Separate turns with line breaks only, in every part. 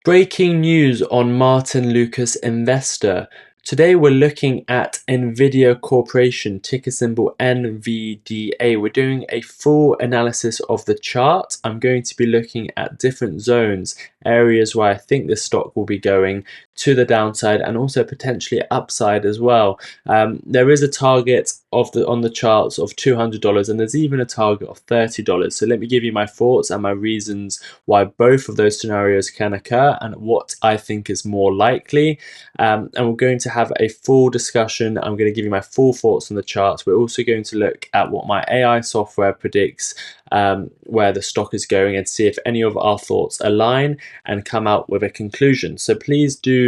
Breaking news on Martyn Lucas Investor. Today we're looking at NVIDIA Corporation, ticker symbol NVDA. We're doing a full analysis of the chart. I'm going to be looking at different zones, areas where I think this stock will be going to the downside and also potentially upside as well. There is a target on the charts of $200 and there's even a target of $30. So let me give you my thoughts and my reasons why both of those scenarios can occur and what I think is more likely. And we're going to have a full discussion. I'm going to give you my full thoughts on the charts. We're also going to look at what my AI software predicts where the stock is going and see if any of our thoughts align and come out with a conclusion. So please do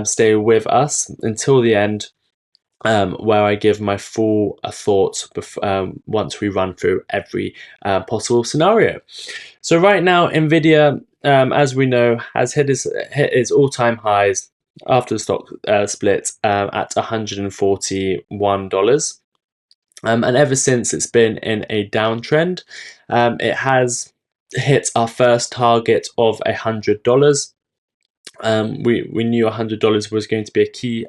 stay with us until the end, where I give my full thoughts once we run through every possible scenario. So right now, NVIDIA, as we know, has hit its all-time highs after the stock split at $141. And ever since, it's been in a downtrend. It has hit our first target of $100. We knew $100 was going to be a key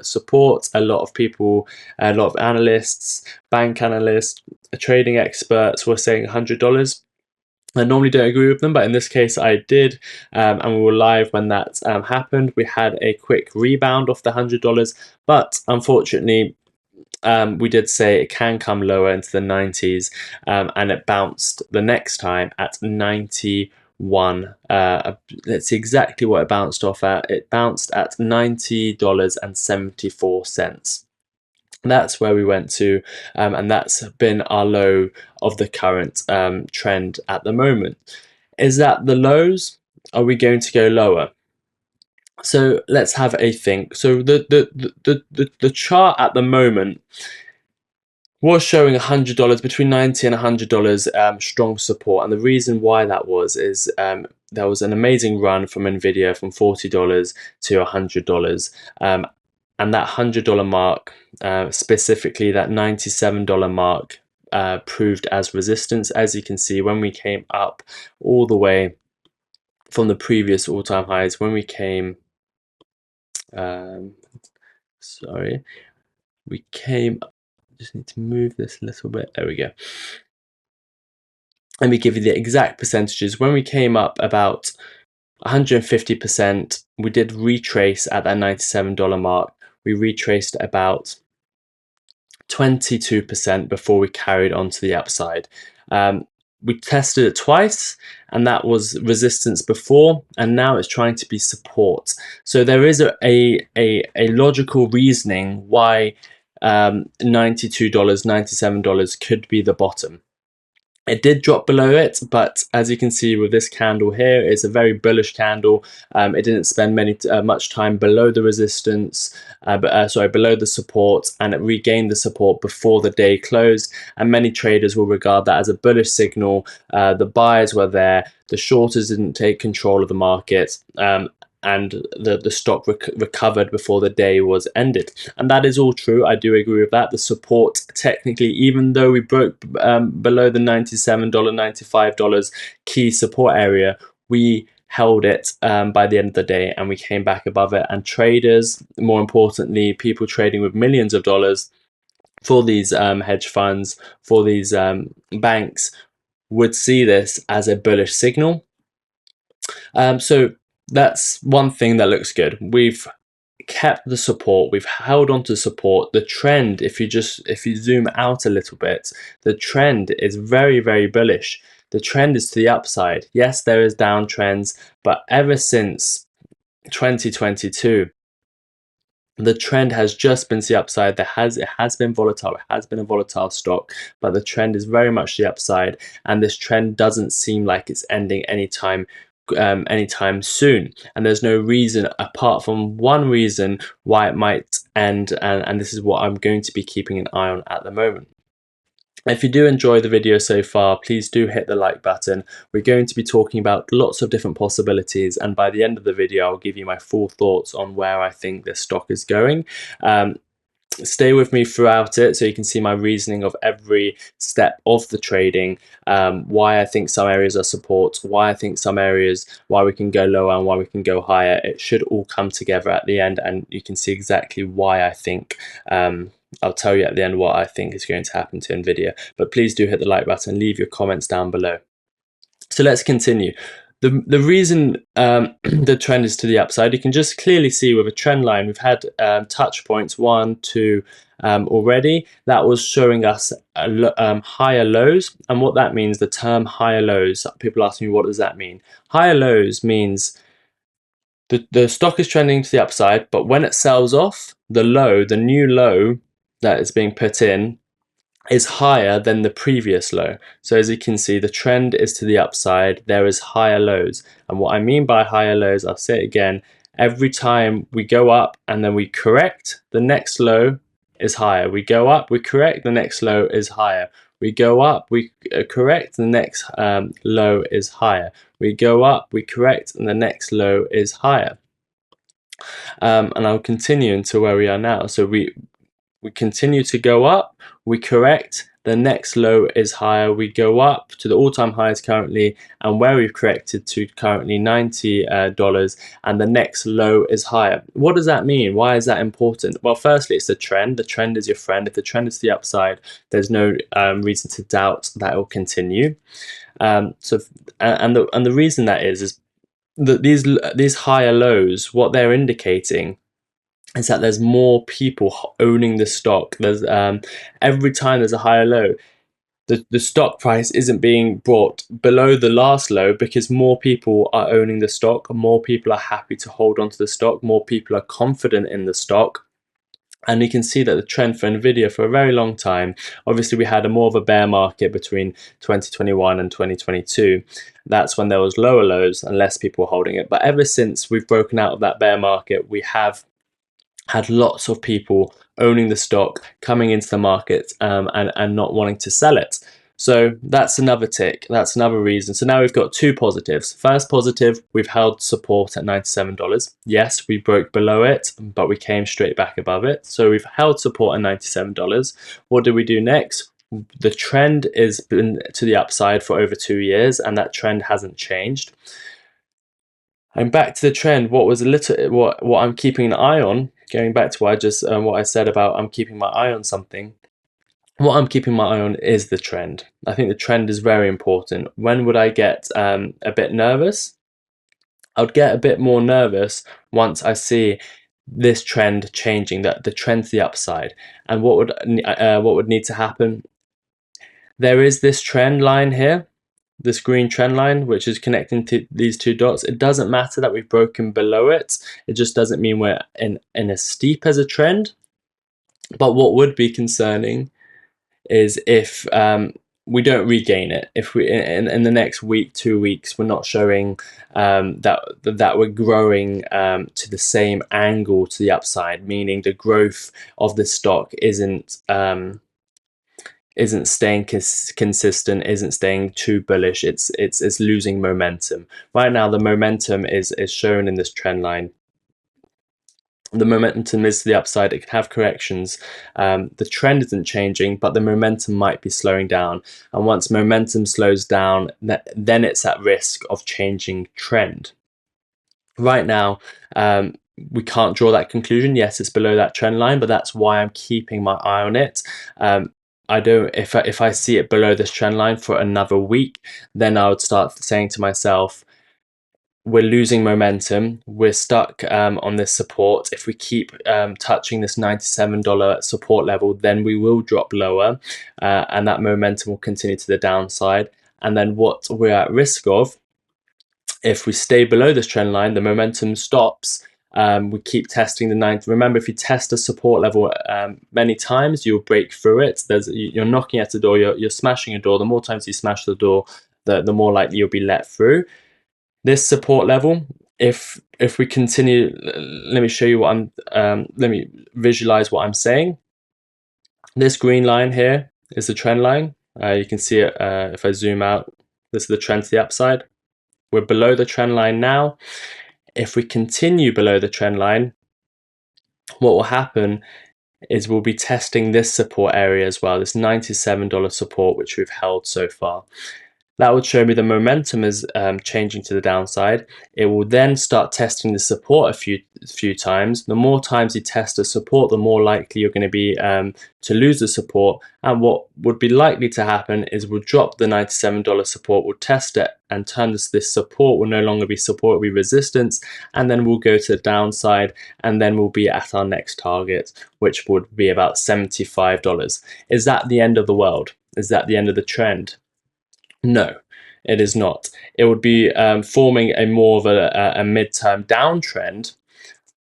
support. A lot of people, a lot of analysts, bank analysts, trading experts were saying $100. I normally don't agree with them, but in this case I did, and we were live when that happened. We had a quick rebound off the $100, but unfortunately we did say it can come lower into the 90s, and it bounced the next time at 91. Let's see exactly what it bounced off at. It bounced at $90.74. That's where we went to, and that's been our low of the current trend at the moment. Is that the lows? Are we going to go lower? So let's have a think. So the chart at the moment was showing $100, between $90 and $100 strong support, and the reason why that was is there was an amazing run from NVIDIA from $40 to $100, and that $100 mark, specifically that $97 mark, proved as resistance. As you can see, when we came up all the way from the previous all-time highs, when we came, just need to move this a little bit. There we go. Let me give you the exact percentages. When we came up about 150%, we did retrace at that $97 mark. We retraced about 22% before we carried on to the upside. We tested it twice, and that was resistance before, and now it's trying to be support. So there is a logical reasoning why $92, $97 could be the bottom. It did drop below it, but as you can see with this candle here, it's a very bullish candle. It didn't spend much time below the resistance, below the support, and it regained the support before the day closed. And many traders will regard that as a bullish signal. The buyers were there, the shorters didn't take control of the market, and the stock recovered before the day was ended. And that is all true. I do agree with that. The support, technically, even though we broke below the $97, $95 key support area, we held it by the end of the day, and we came back above it. And traders, more importantly, people trading with millions of dollars for these hedge funds, for these banks, would see this as a bullish signal. So that's one thing that looks good. We've kept the support, we've held on to support. The trend, if you zoom out a little bit, the trend is very, very bullish. The trend is to the upside. Yes, there is downtrends, but ever since 2022, the trend has just been to the upside. It has been volatile. It has been a volatile stock, but the trend is very much the upside, and this trend doesn't seem like it's ending anytime soon. And there's no reason, apart from one reason, why it might end, and this is what I'm going to be keeping an eye on at the moment. If you do enjoy the video so far, please do hit the like button. We're going to be talking about lots of different possibilities, and by the end of the video I'll give you my full thoughts on where I think this stock is going. Stay with me throughout it so you can see my reasoning of every step of the trading, why I think some areas are support, why I think some areas, why we can go lower and why we can go higher. It should all come together at the end, and you can see exactly why I think. I'll tell you at the end what I think is going to happen to NVIDIA, but please do hit the like button, leave your comments down below. So let's continue. The reason the trend is to the upside, you can just clearly see with a trend line, we've had touch points 1, 2 already. That was showing us higher lows. And what that means, the term higher lows, people ask me, what does that mean? Higher lows means the stock is trending to the upside, but when it sells off, the new low that is being put in is higher than the previous low. So as you can see, the trend is to the upside. There is higher lows. And what I mean by higher lows, I'll say it again, every time we go up and then we correct, the next low is higher. We go up, we correct, the next low is higher. We go up, we correct, the next low is higher. We go up, we correct, and the next low is higher. And I'll continue until where we are now. So we continue to go up, we correct, the next low is higher, we go up to the all-time highs currently, and where we've corrected to currently $90, and the next low is higher. What does that mean? Why is that important? Well, firstly, it's the trend. The trend is your friend. If the trend is to the upside, there's no reason to doubt that it will continue. And the reason that is that these higher lows, what they're indicating is that there's more people owning the stock. There's every time there's a higher low, the stock price isn't being brought below the last low because more people are owning the stock, more people are happy to hold on to the stock, more people are confident in the stock. And you can see that the trend for NVIDIA for a very long time, obviously we had more of a bear market between 2021 and 2022. That's when there was lower lows and less people holding it. But ever since we've broken out of that bear market, we have had lots of people owning the stock, coming into the market and not wanting to sell it. So that's another tick, that's another reason. So now we've got two positives. First positive, we've held support at $97. Yes, we broke below it, but we came straight back above it. So we've held support at $97. What do we do next? The trend has been to the upside for over 2 years, and that trend hasn't changed. And back to the trend, what I'm keeping an eye on, going back to what I said about I'm keeping my eye on something. What I'm keeping my eye on is the trend. I think the trend is very important. When would I get a bit nervous? I would get a bit more nervous once I see this trend changing, that the trend to the upside. And what would need to happen? There is this trend line here, this green trend line, which is connecting to these two dots. It doesn't matter that we've broken below it. It just doesn't mean we're in as steep as a trend. But what would be concerning is if we don't regain it. If we in the next week, 2 weeks, we're not showing that we're growing to the same angle to the upside, meaning the growth of the stock isn't staying consistent, isn't staying too bullish. It's losing momentum. Right now, the momentum is shown in this trend line. The momentum is to the upside. It can have corrections. The trend isn't changing, but the momentum might be slowing down. And once momentum slows down, then it's at risk of changing trend. Right now, we can't draw that conclusion. Yes, it's below that trend line, but that's why I'm keeping my eye on it. If I see it below this trend line for another week, then I would start saying to myself, we're losing momentum, we're stuck on this support. If we keep touching this $97 support level, then we will drop lower and that momentum will continue to the downside. And then what we're at risk of, if we stay below this trend line, the momentum stops. We keep testing the 90. Remember, if you test a support level many times, you'll break through it. You're knocking at the door, you're smashing a door. The more times you smash the door, the more likely you'll be let through. This support level, if we continue, let me show you what let me visualize what I'm saying. This green line here is the trend line. You can see it if I zoom out. This is the trend to the upside. We're below the trend line now. If we continue below the trend line, what will happen is we'll be testing this support area as well, this $97 support which we've held so far. That would show me the momentum is changing to the downside. It will then start testing the support a few times. The more times you test the support, the more likely you're going to be to lose the support. And what would be likely to happen is we'll drop the $97 support, we'll test it and turn this support will no longer be support, it will be resistance, and then we'll go to the downside, and then we'll be at our next target, which would be about $75. Is that the end of the world? Is that the end of the trend? No, it is not. It would be forming a more of a midterm downtrend,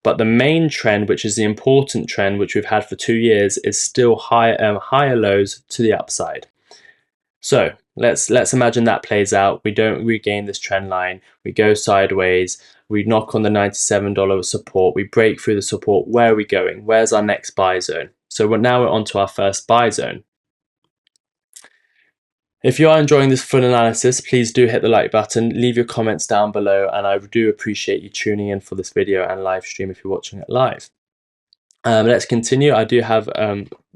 but the main trend, which is the important trend, which we've had for 2 years, is still higher lows to the upside. So let's imagine that plays out. We don't regain this trend line. We go sideways. We knock on the $97 support. We break through the support. Where are we going? Where's our next buy zone? So now we're on to our first buy zone. If you are enjoying this full analysis, please do hit the like button, leave your comments down below, and I do appreciate you tuning in for this video and live stream if you're watching it live. Let's continue. I do have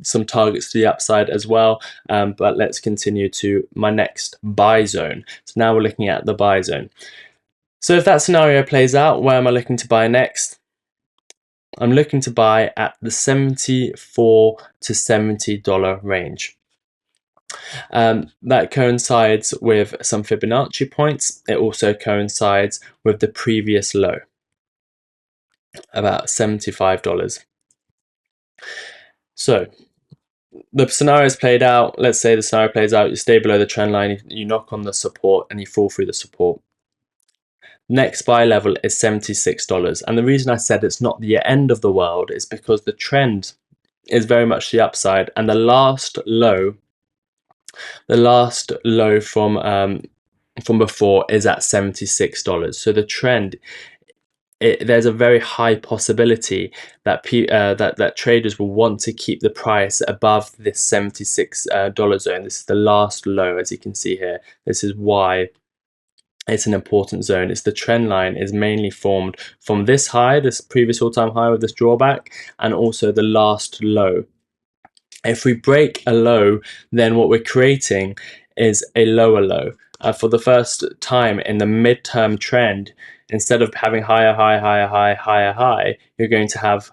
some targets to the upside as well, but let's continue to my next buy zone. So now we're looking at the buy zone. So if that scenario plays out, where am I looking to buy next? I'm looking to buy at the $74 to $70 range. That coincides with some Fibonacci points. It also coincides with the previous low, about $75. So the scenario's played out. Let's say the scenario plays out, you stay below the trend line, you knock on the support and you fall through the support. Next buy level is $76. And the reason I said it's not the end of the world is because the trend is very much the upside, and the last low from before is at $76. So the trend, there's a very high possibility that that traders will want to keep the price above this $76 zone. This is the last low, as you can see here. This is why it's an important zone. It's the trend line is mainly formed from this high, this previous all-time high with this drawback, and also the last low. If we break a low, then what we're creating is a lower low. For the first time in the midterm trend, instead of having higher high, you're going to have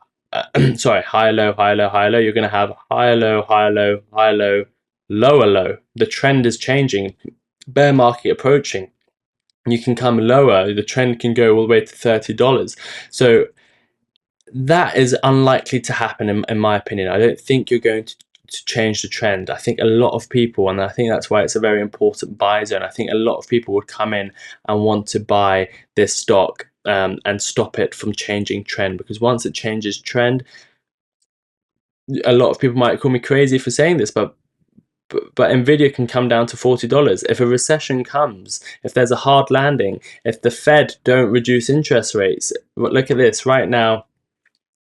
sorry, higher low, you're going to have higher low, lower low. The trend is changing, bear market approaching. You can come lower, the trend can go all the way to $30. So that is unlikely to happen in my opinion. I don't think you're going to change the trend. I think a lot of people, and I think that's why it's a very important buy zone, I think a lot of people would come in and want to buy this stock and stop it from changing trend, because once it changes trend, a lot of people might call me crazy for saying this, but NVIDIA can come down to $40. If a recession comes, if there's a hard landing, if the Fed don't reduce interest rates, look at this right now.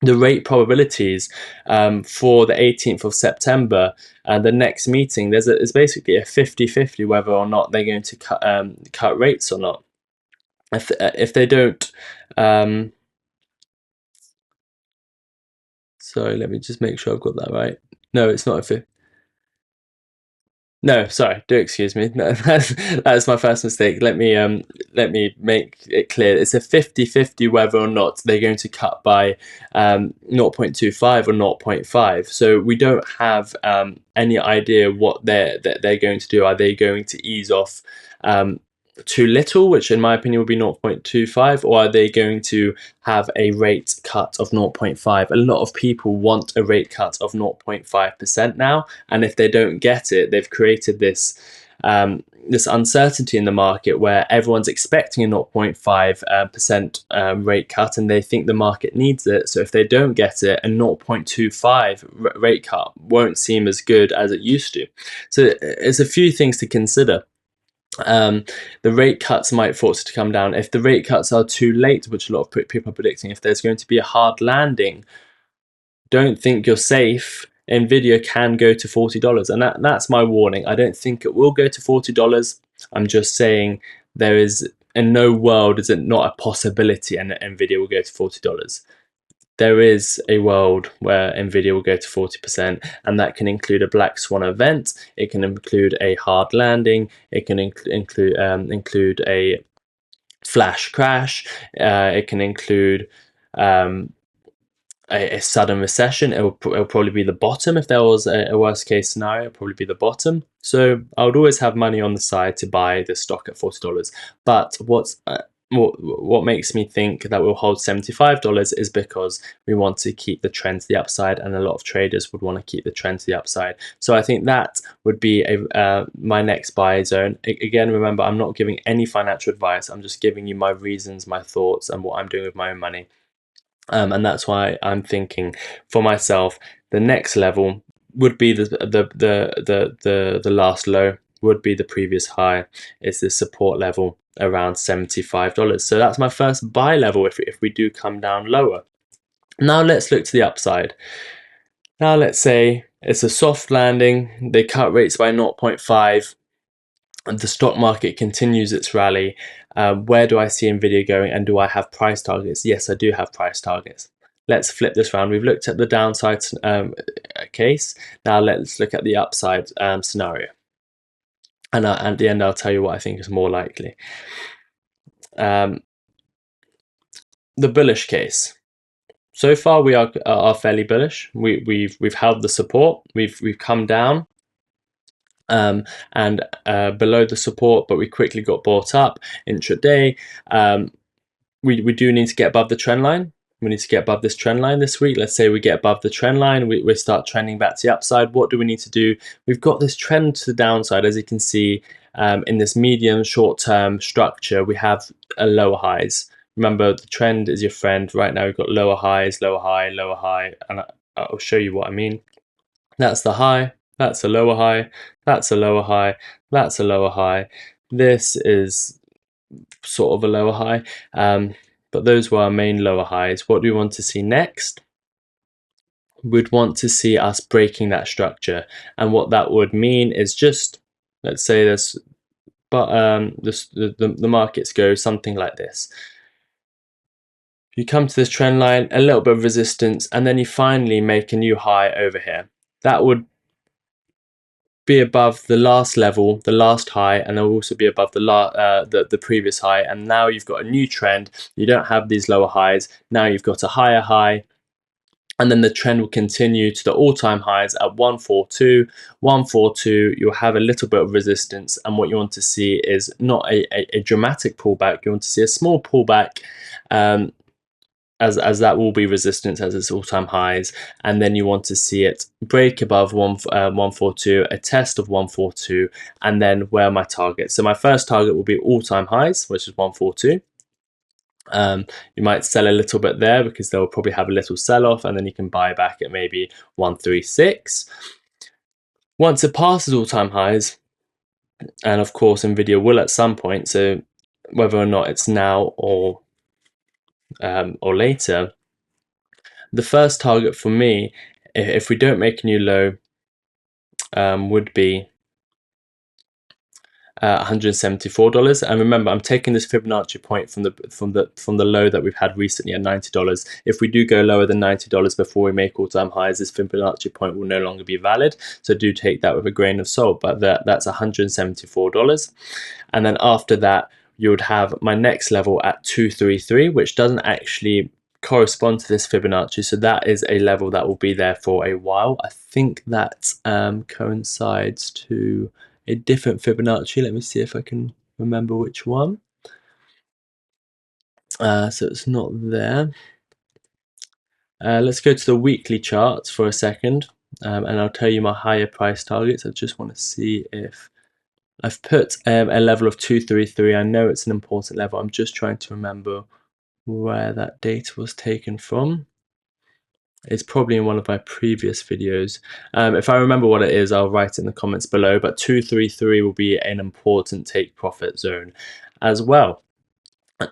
The rate probabilities for the 18th of September, the next meeting, there's basically a 50-50 whether or not they're going to cut rates or not. If they don't, sorry, let me just make sure I've got that right. No, it's not a 50. No, sorry, do excuse me. No, that's my first mistake. Let me make it clear. It's a 50-50 whether or not they're going to cut by 0.25 or 0.5. So we don't have any idea what they're going to do. Are they going to ease off too little, which in my opinion would be 0.25, or are they going to have a rate cut of 0.5? A lot of people want a rate cut of 0.5% now, and if they don't get it, they've created this this uncertainty in the market where everyone's expecting a 0.5% rate cut, and they think the market needs it. So if they don't get it, a 0.25 rate cut won't seem as good as it used to. So there's a few things to consider. The rate cuts might force it to come down. If the rate cuts are too late, which a lot of people are predicting, if there's going to be a hard landing, don't think you're safe. NVIDIA can go to $40, and that's my warning. I don't think it will go to $40. I'm just saying there is, in no world is it not a possibility, and NVIDIA will go to $40. there is a world where NVIDIA will go to 40%, and that can include a black swan event. It can include a hard landing. It can include a flash crash. It can include a sudden recession. It'll probably be the bottom. If there was a worst case scenario, it'll probably be the bottom. So I would always have money on the side to buy the stock at $40. But what makes me think that we'll hold $75 is because we want to keep the trend to the upside, and a lot of traders would want to keep the trend to the upside. So I think that would be my next buy zone. Again, remember, I'm not giving any financial advice. I'm just giving you my reasons, my thoughts, and what I'm doing with my own money. And that's why I'm thinking for myself, the next level would be the last low, would be the previous high. It's the support level around $75. So that's my first buy level if we do come down lower. Now let's look to the upside. Now let's say it's a soft landing, they cut rates by 0.5, and the stock market continues its rally. Where do I see NVIDIA going, and do I have price targets? Yes, I do have price targets. Let's flip this round. We've looked at the downside case. Now let's look at the upside scenario. And at the end, I'll tell you what I think is more likely. The bullish case. So far, we are fairly bullish. We've held the support. We've come down. And below the support, but we quickly got bought up intraday. We do need to get above the trend line. We need to get above this trend line this week. Let's say we get above the trend line, we start trending back to the upside. What do we need to do? We've got this trend to the downside, as you can see, in this medium short-term structure. We have lower highs. Remember, the trend is your friend. Right now we've got lower highs, lower high, lower high, and I'll show you what I mean. That's the high. That's a lower high, that's a lower high, that's a lower high. This is sort of a lower high, but those were our main lower highs. What do we want to see next? We'd want to see us breaking that structure, and what that would mean is just, let's say this, but the markets go something like this. You come to this trend line, a little bit of resistance, and then you finally make a new high over here. That would be above the last level, the last high, and they'll also be above the previous high. And now you've got a new trend. You don't have these lower highs. Now you've got a higher high, and then the trend will continue to the all-time highs at 142. 142, you'll have a little bit of resistance, and what you want to see is not a dramatic pullback. You want to see a small pullback, as that will be resistance as its all-time highs, and then you want to see it break above 142, a test of 142, and then where are my targets? So my first target will be all-time highs, which is 142. You might sell a little bit there because they'll probably have a little sell-off, and then you can buy back at maybe 136. Once it passes all-time highs, and of course NVIDIA will at some point, so whether or not it's now or later, the first target for me, if we don't make a new low, would be $174. And remember, I'm taking this Fibonacci point from the low that we've had recently at $90. If we do go lower than $90 before we make all-time highs, this Fibonacci point will no longer be valid. So do take that with a grain of salt. But that's $174. And then after that, you would have my next level at 233, which doesn't actually correspond to this Fibonacci. So that is a level that will be there for a while. I think that coincides to a different Fibonacci. Let me see if I can remember which one. So it's not there. Let's go to the weekly charts for a second, and I'll tell you my higher price targets. I just want to see if I've put a level of 233. I know it's an important level. I'm just trying to remember where that data was taken from. It's probably in one of my previous videos. If I remember what it is, I'll write it in the comments below, but 233 will be an important take profit zone as well.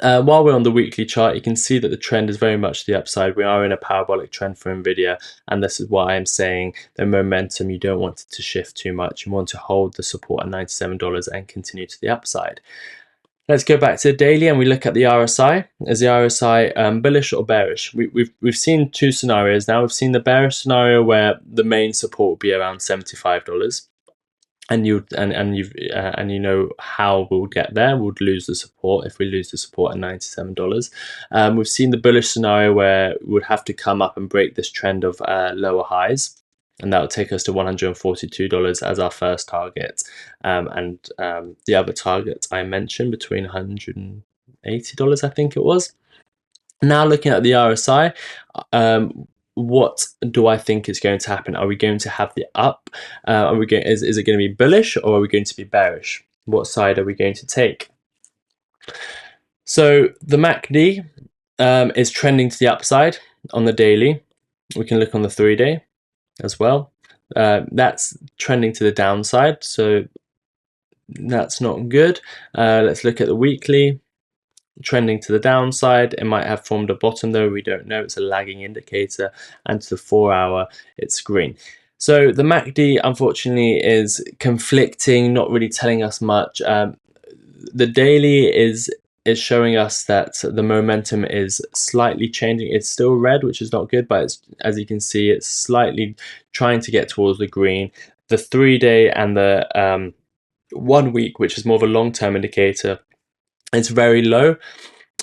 While we're on the weekly chart, you can see that the trend is very much the upside. We are in a parabolic trend for NVIDIA, and this is why I'm saying the momentum, you don't want it to shift too much. You want to hold the support at $97 and continue to the upside. Let's go back to the daily and we look at the RSI. Is the RSI bullish or bearish? We've seen two scenarios now. We've seen the bearish scenario where the main support would be around $75, and you know how we'll get there. We'll lose the support if we lose the support at $97. We've seen the bullish scenario where we would have to come up and break this trend of lower highs, and that would take us to $142 as our first target, and the other target I mentioned between $180, I think it was. Now looking at the RSI, what do I think is going to happen? Are we going to have the up? Is it going to be bullish or are we going to be bearish? What side are we going to take? So the MACD is trending to the upside on the daily. We can look on the 3-day as well. That's trending to the downside, so that's not good. Let's look at the weekly. Trending to the downside. It might have formed a bottom though, we don't know. It's a lagging indicator, and to the 4-hour it's green. So the MACD unfortunately is conflicting, not really telling us much. The daily is showing us that the momentum is slightly changing. It's still red, which is not good, but it's, as you can see, it's slightly trying to get towards the green. The 3-day and the 1 week, which is more of a long-term indicator, it's very low,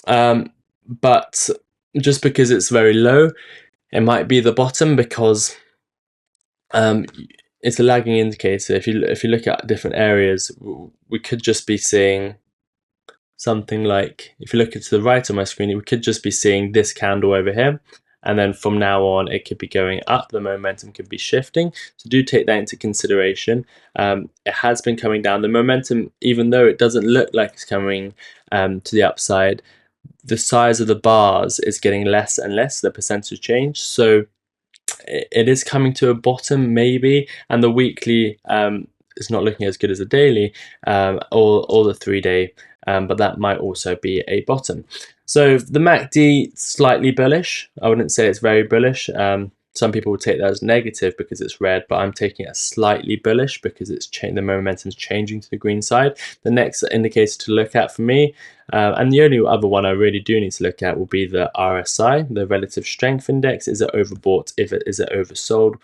but just because it's very low, it might be the bottom, because it's a lagging indicator. If you look at different areas, we could just be seeing something like, if you look to the right of my screen, we could just be seeing this candle over here, and then from now on it could be going up. The momentum could be shifting, so do take that into consideration. It has been coming down. The momentum, even though it doesn't look like it's coming to the upside, the size of the bars is getting less and less, the percentage change, so it is coming to a bottom maybe. And the weekly is not looking as good as the daily or the 3-day, but that might also be a bottom. So the MACD, slightly bullish. I wouldn't say it's very bullish. Some people would take that as negative because it's red, but I'm taking it as slightly bullish because it's the momentum's changing to the green side. The next indicator to look at for me, and the only other one I really do need to look at, will be the RSI, the relative strength index. Is it overbought? Is it oversold?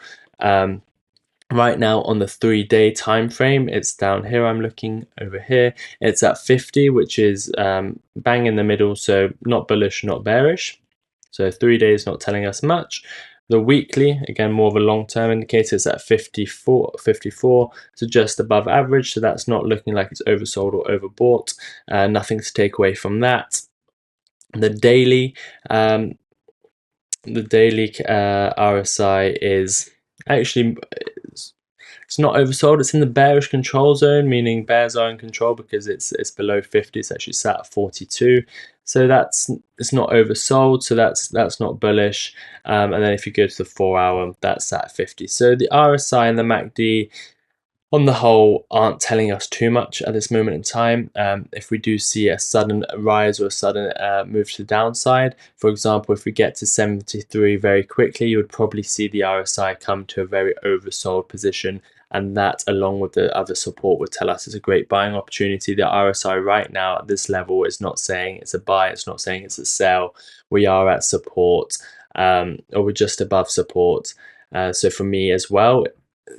Right now on the 3-day time frame, it's down here. I'm looking over here. It's at 50, which is bang in the middle, so not bullish, not bearish. So 3 days not telling us much. The weekly, again, more of a long-term indicator, is at 54, so just above average. So that's not looking like it's oversold or overbought. Nothing to take away from that. The daily RSI is actually, it's not oversold. It's in the bearish control zone, meaning bears are in control because it's below 50. It's actually sat at 42. So it's not oversold. So that's not bullish. And then if you go to the 4-hour, that's sat at 50. So the RSI and the MACD, on the whole, aren't telling us too much at this moment in time. If we do see a sudden rise or a sudden move to the downside, for example, if we get to 73 very quickly, you would probably see the RSI come to a very oversold position, and that, along with the other support, would tell us it's a great buying opportunity. The RSI right now at this level is not saying it's a buy, it's not saying it's a sell. We are at support, or we're just above support. So for me as well,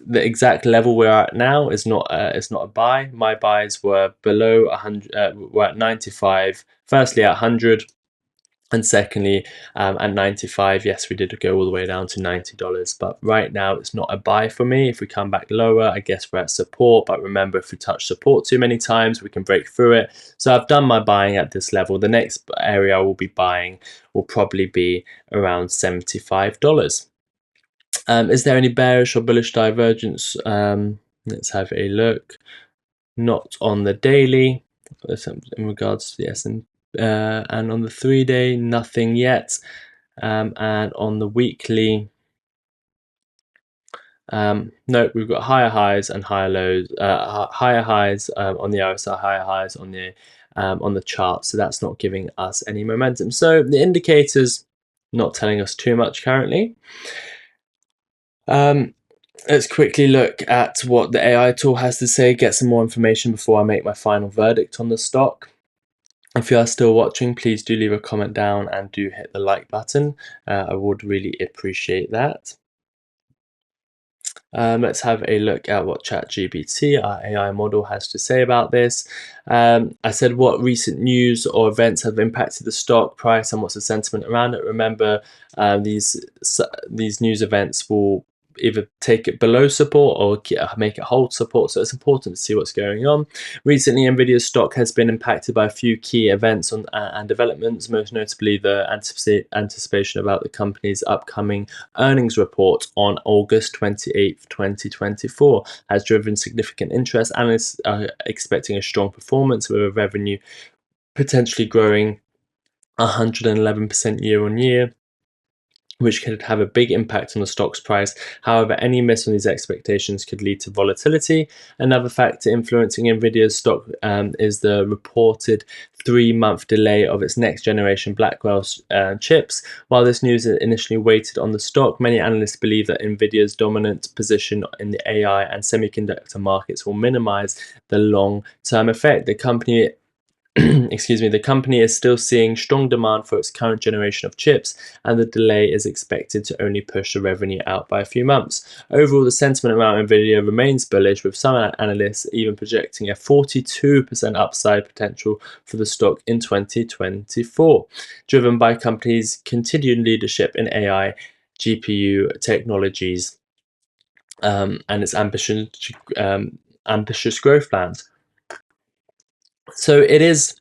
the exact level we're at now is not a buy. My buys were below 100, were at 95. Firstly at 100, and secondly at 95. Yes, we did go all the way down to $90, but right now it's not a buy for me. If we come back lower, I guess we're at support, but remember, if we touch support too many times, we can break through it. So I've done my buying at this level. The next area I will be buying will probably be around $75. Is there any bearish or bullish divergence? Let's have a look. Not on the daily, in regards to the S&P, and on the 3-day, nothing yet. And on the weekly, no, we've got higher highs and higher lows. Higher highs on the RSI, higher highs on the chart. So that's not giving us any momentum. So the indicators not telling us too much currently. Let's quickly look at what the AI tool has to say, get some more information before I make my final verdict on the stock. If you are still watching, please do leave a comment down and do hit the like button. I would really appreciate that. Let's have a look at what ChatGPT, our AI model, has to say about this. I said what recent news or events have impacted the stock price and what's the sentiment around it. Remember, these news events will either take it below support or make it hold support, so it's important to see what's going on. Recently, NVIDIA's stock has been impacted by a few key events and developments, most notably the anticipation about the company's upcoming earnings report on August 28th, 2024 has driven significant interest. Analysts are expecting a strong performance with a revenue potentially growing 111% year on year, which could have a big impact on the stock's price. However, any miss on these expectations could lead to volatility. Another factor influencing NVIDIA's stock is the reported 3-month delay of its next generation Blackwell chips. While this news initially weighted on the stock, many analysts believe that NVIDIA's dominant position in the AI and semiconductor markets will minimize the long-term effect. The company the company is still seeing strong demand for its current generation of chips, and the delay is expected to only push the revenue out by a few months. Overall, the sentiment around NVIDIA remains bullish, with some analysts even projecting a 42% upside potential for the stock in 2024, driven by company's continued leadership in AI, GPU technologies, and its ambitious growth plans. So it is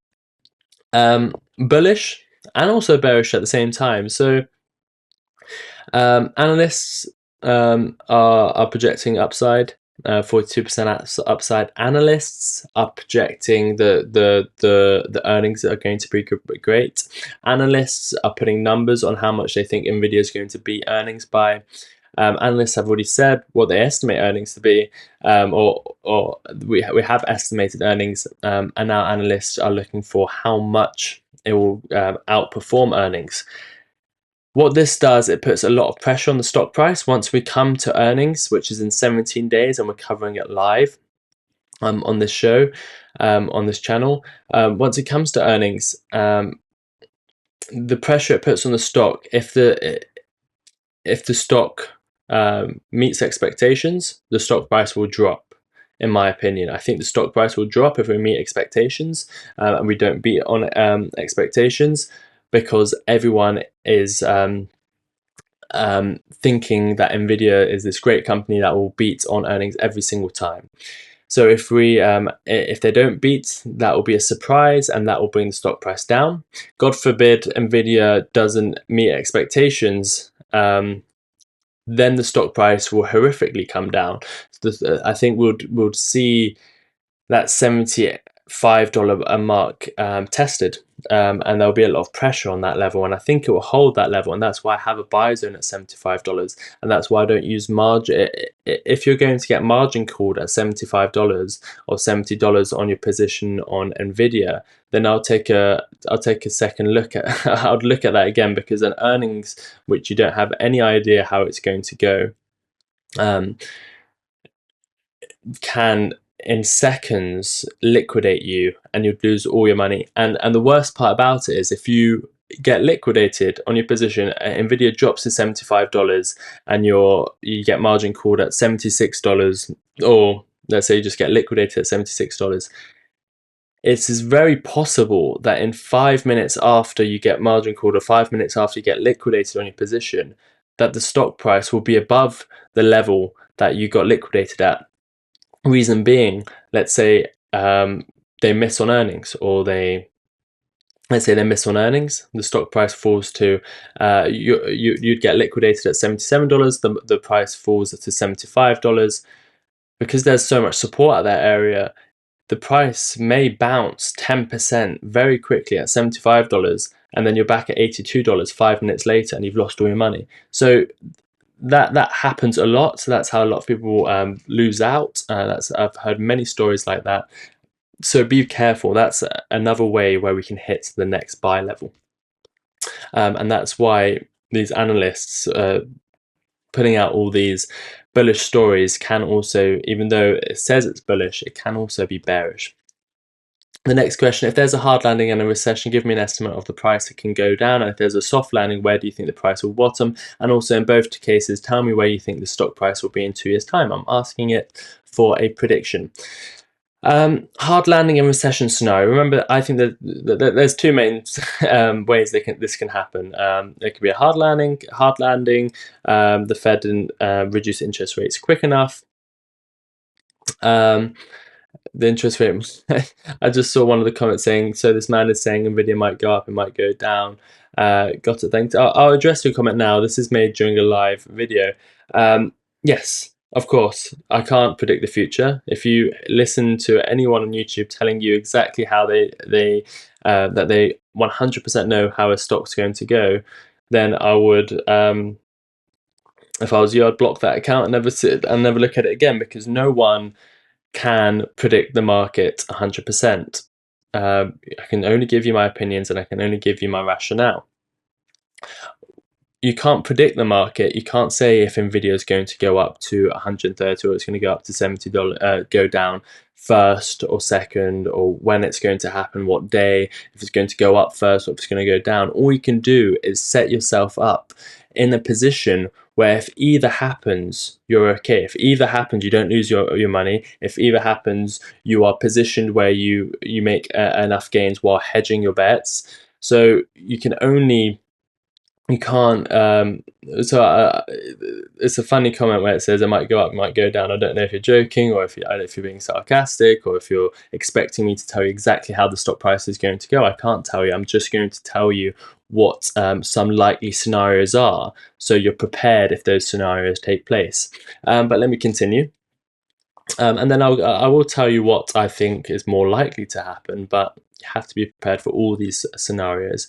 bullish and also bearish at the same time. So analysts are projecting upside, 42% upside. Analysts are projecting the earnings are going to be great. Analysts are putting numbers on how much they think NVIDIA is going to beat earnings by. Analysts have already said what they estimate earnings to be, or we have estimated earnings, and now analysts are looking for how much it will outperform earnings. What this does, it puts a lot of pressure on the stock price once we come to earnings, which is in 17 days, and we're covering it live on this show, on this channel. Once it comes to earnings, the pressure it puts on the stock, if the stock meets expectations, the stock price will drop. In my opinion, I think the stock price will drop if we meet expectations and we don't beat on expectations, because everyone is thinking that NVIDIA is this great company that will beat on earnings every single time. So if they don't beat, that will be a surprise, and that will bring the stock price down. God forbid NVIDIA doesn't meet expectations, then the stock price will horrifically come down. So I think we'll see that $75 a mark tested, and there'll be a lot of pressure on that level, and I think it will hold that level, and that's why I have a buy zone at $75, and that's why I don't use margin. If you're going to get margin called at $75 or $70 on your position on NVIDIA, then I'll take a second look at I'll look at that again, because an earnings which you don't have any idea how it's going to go can in seconds liquidate you, and you'd lose all your money. And the worst part about it is, if you get liquidated on your position, NVIDIA drops to $75 and you get margin called at $76, or let's say you just get liquidated at $76, it is very possible that in 5 minutes after you get margin called, or 5 minutes after you get liquidated on your position, that the stock price will be above the level that you got liquidated at. Reason being, let's say they miss on earnings, or let's say they miss on earnings, the stock price falls to you'd get liquidated at $77, the price falls to $75. Because there's so much support at that area, the price may bounce 10% very quickly at $75, and then you're back at $82 5 minutes later, and you've lost all your money. So that happens a lot. So that's how a lot of people lose out. I've heard many stories like that. So be careful. That's another way where we can hit the next buy level, and that's why these analysts putting out all these bullish stories can also, even though it says it's bullish, it can also be bearish. The next question, if there's a hard landing and a recession, give me an estimate of the price it can go down. And if there's a soft landing, where do you think the price will bottom? And also in both cases, tell me where you think the stock price will be in 2 years' time. I'm asking it for a prediction. Hard landing and recession scenario. Remember, I think that there's two main ways this can happen. It could be a hard landing. The Fed didn't reduce interest rates quick enough. The interest rate, I just saw one of the comments saying, so this man is saying NVIDIA might go up, it might go down. Got it, thanks. I'll address your comment now. This is made during a live video. Yes, of course, I can't predict the future. If you listen to anyone on YouTube telling you exactly how that they 100% know how a stock's going to go, then I would, if I was you, I'd block that account and never look at it again, because no one can predict the market 100%. I can only give you my opinions and I can only give you my rationale. You can't predict the market. You can't say if NVIDIA is going to go up to 130 or it's going to go up to $70, go down first or second, or when it's going to happen, what day, if it's going to go up first or if it's going to go down. All you can do is set yourself up in a position where if either happens, you're okay. If either happens, you don't lose your money. If either happens, you are positioned where you make enough gains while hedging your bets. So you can't. It's a funny comment where it says it might go up, it might go down. I don't know if you're joking or if you're being sarcastic or if you're expecting me to tell you exactly how the stock price is going to go. I can't tell you. I'm just going to tell you what some likely scenarios are, so you're prepared if those scenarios take place. But let me continue. And then I will tell you what I think is more likely to happen, but you have to be prepared for all these scenarios.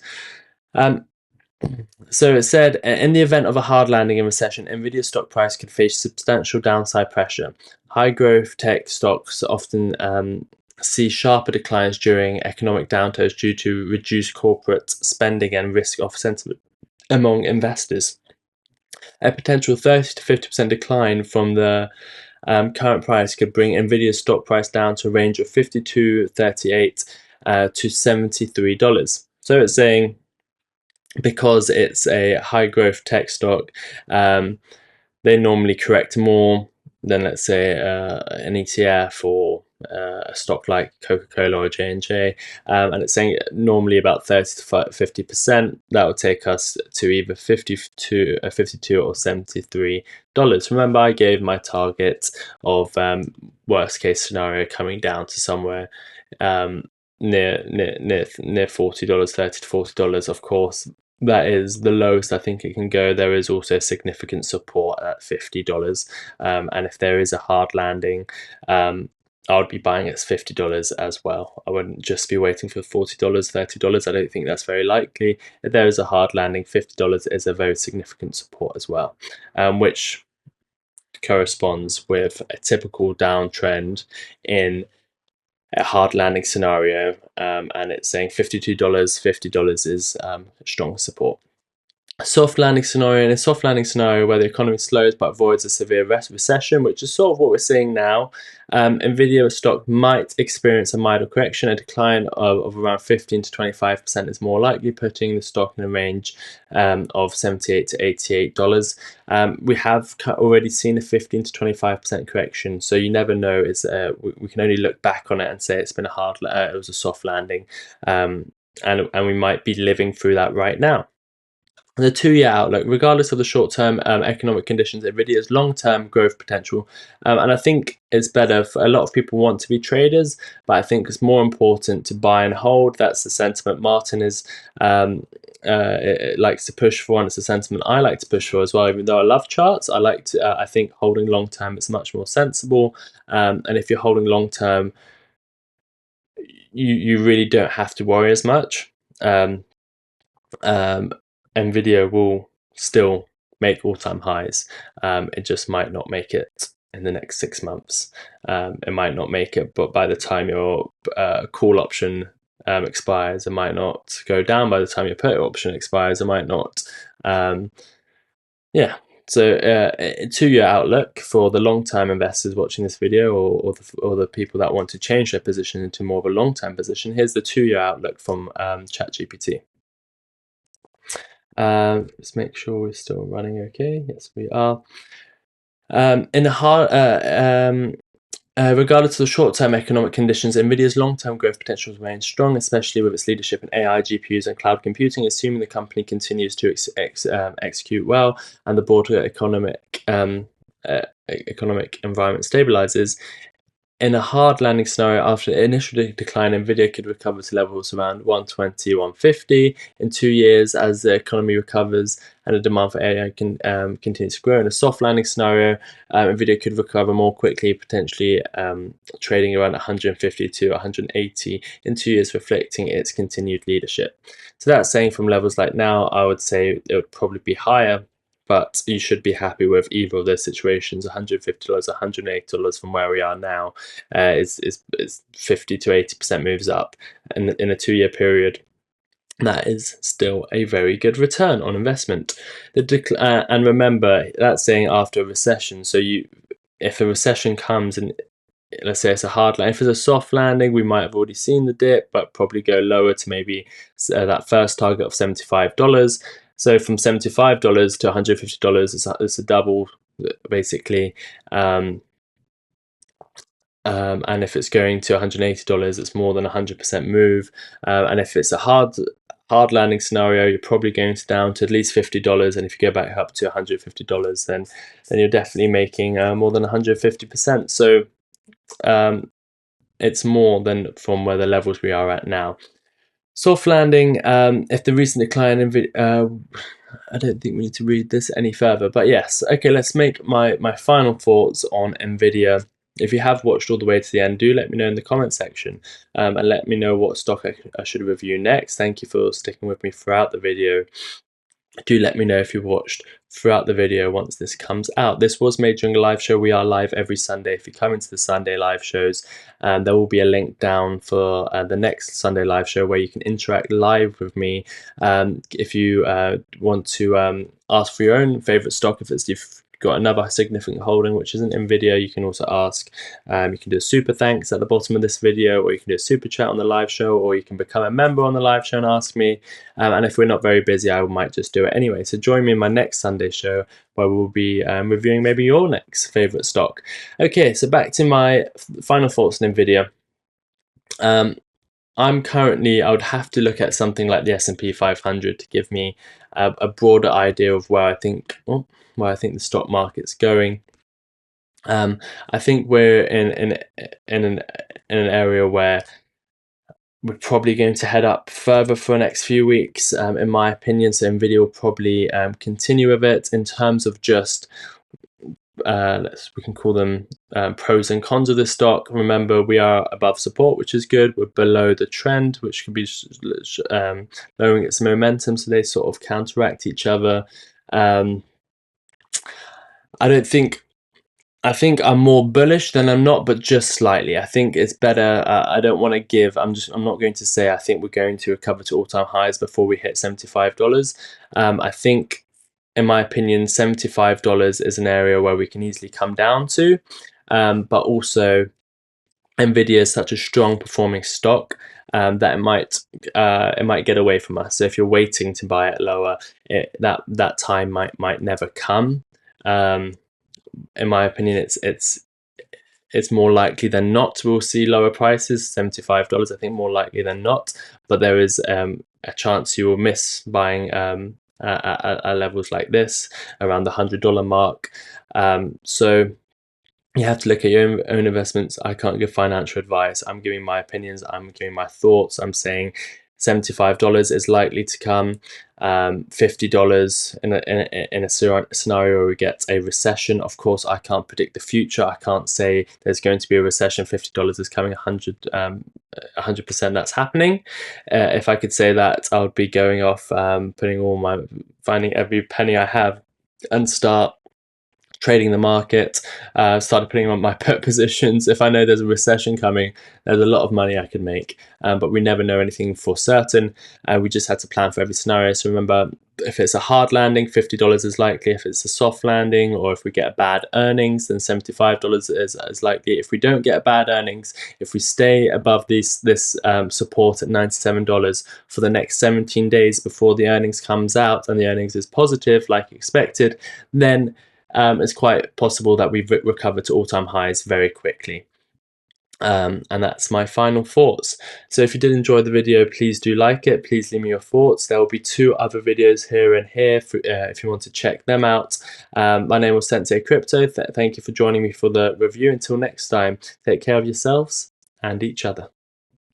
So it said, in the event of a hard landing and recession, NVIDIA stock price could face substantial downside pressure. High growth tech stocks often see sharper declines during economic downturns due to reduced corporate spending and risk-off sentiment among investors. A potential 30 to 50% decline from the current price could bring NVIDIA's stock price down to a range of $52.38 to $73. So it's saying, because it's a high growth tech stock, they normally correct more than, let's say, an ETF or a stock like Coca-Cola or J&J, and it's saying normally about 30 to 50%. That would take us to either 52 or $73. Remember, I gave my target of worst case scenario coming down to somewhere near $40, $30 to $40. Of course, that is the lowest I think it can go. There is also significant support at $50, and if there is a hard landing, I would be buying at $50 as well. I wouldn't just be waiting for $40, $30. I don't think that's very likely. If there is a hard landing, $50 is a very significant support as well, which corresponds with a typical downtrend in a hard landing scenario, and it's saying $52 is strong support. A soft landing scenario, in a soft landing scenario where the economy slows but avoids a severe recession, which is sort of what we're seeing now, NVIDIA stock might experience a milder correction. A decline of around 15 to 25% is more likely, putting the stock in a range of $78 to $88. We have already seen a 15 to 25% correction, so you never know. We can only look back on it and say it's been it was a soft landing, and we might be living through that right now. The 2-year outlook, regardless of the short-term economic conditions, NVIDIA's long-term growth potential, and I think it's better for a lot of people want to be traders, but I think it's more important to buy and hold. That's the sentiment Martyn likes to push for, and it's the sentiment I like to push for as well. Even though I love charts, I think holding long-term is much more sensible, and if you're holding long-term, you really don't have to worry as much. NVIDIA will still make all-time highs. It just might not make it in the next 6 months. It might not make it, but by the time your call option expires, it might not go down. By the time your put option expires, it might not. Yeah, So a 2-year outlook for the long-term investors watching this video, or the people that want to change their position into more of a long-term position. Here's the 2-year outlook from ChatGPT. Let's make sure we're still running okay. Yes, we are. In the hard, regardless of the short-term economic conditions, NVIDIA's long-term growth potential remains strong, especially with its leadership in AI, GPUs, and cloud computing, assuming the company continues to execute well and the broader economic environment stabilizes. In a hard landing scenario, after the initial decline, NVIDIA could recover to levels around 120, 150 in 2 years as the economy recovers and the demand for AI continues to grow. In a soft landing scenario, NVIDIA could recover more quickly, potentially trading around 150 to 180 in 2 years, reflecting its continued leadership. So that's saying from levels like now, I would say it would probably be higher, but you should be happy with either of those situations. $150, $180 from where we are now is 50 to 80% moves up in a 2-year period. That is still a very good return on investment. And remember, that's saying after a recession. So if a recession comes and let's say it's a hard landing, if it's a soft landing, we might have already seen the dip, but probably go lower to maybe that first target of $75. So from $75 to $150, it's a double, basically. And if it's going to $180, it's more than 100% move. And if it's a hard landing scenario, you're probably going down to at least $50. And if you go back up to $150, then you're definitely making more than 150%. So it's more than from where the levels we are at now. Soft landing, if the recent decline in I don't think we need to read this any further, but yes. Okay, let's make my final thoughts on NVIDIA. If you have watched all the way to the end, do let me know in the comment section, and let me know what stock I should review next. Thank you for sticking with me throughout the video. Do let me know if you watched throughout the video once this comes out. This was made during a live show. We are live every Sunday. If you come into the Sunday live shows, there will be a link down for the next Sunday live show where you can interact live with me. If you want to ask for your own favorite stock, if you've got another significant holding which isn't NVIDIA, you can also ask. You can do a super thanks at the bottom of this video, or you can do a super chat on the live show, or you can become a member on the live show and ask me. And if we're not very busy, I might just do it anyway. So join me in my next Sunday show where we'll be reviewing maybe your next favorite stock. Okay, so back to my final thoughts on NVIDIA. I'm currently, I would have to look at something like the S&P 500 to give me a broader idea of where I think the stock market's going. I think we're in an area where we're probably going to head up further for the next few weeks, in my opinion. So NVIDIA will probably continue with it. In terms of just we can call them pros and cons of this stock. Remember, we are above support, which is good. We're below the trend, which could be lowering its momentum, so they sort of counteract each other. I think I'm more bullish than I'm not, but just slightly. I think it's better. I don't want to give. I'm not going to say I think we're going to recover to all-time highs before we hit $75. I think, in my opinion, $75 is an area where we can easily come down to, but also NVIDIA is such a strong performing stock that it might get away from us. So if you're waiting to buy it lower, that time might never come. In my opinion, it's more likely than not we'll see lower prices. $75, I think, more likely than not. But there is a chance you will miss buying at levels like this, around the $100 mark. So you have to look at your own investments. I can't give financial advice. I'm giving my opinions. I'm giving my thoughts. I'm saying $75 is likely to come. $50 in a scenario where we get a recession. Of course, I can't predict the future. I can't say there's going to be a recession. $50 is coming. 100% that's happening. If I could say that, I would be going off, finding every penny I have and start trading the market, started putting on my put positions. If I know there's a recession coming, there's a lot of money I could make, but we never know anything for certain. We just had to plan for every scenario. So remember, if it's a hard landing, $50 is likely. If it's a soft landing, or if we get a bad earnings, then $75 is likely. If we don't get a bad earnings, if we stay above this support at $97 for the next 17 days before the earnings comes out, and the earnings is positive like expected, then it's quite possible that we recover to all-time highs very quickly. And that's my final thoughts. So if you did enjoy the video, please do like it. Please leave me your thoughts. There will be 2 other videos here and here if you want to check them out. My name was Sensei Crypto. Thank you for joining me for the review. Until next time, take care of yourselves and each other.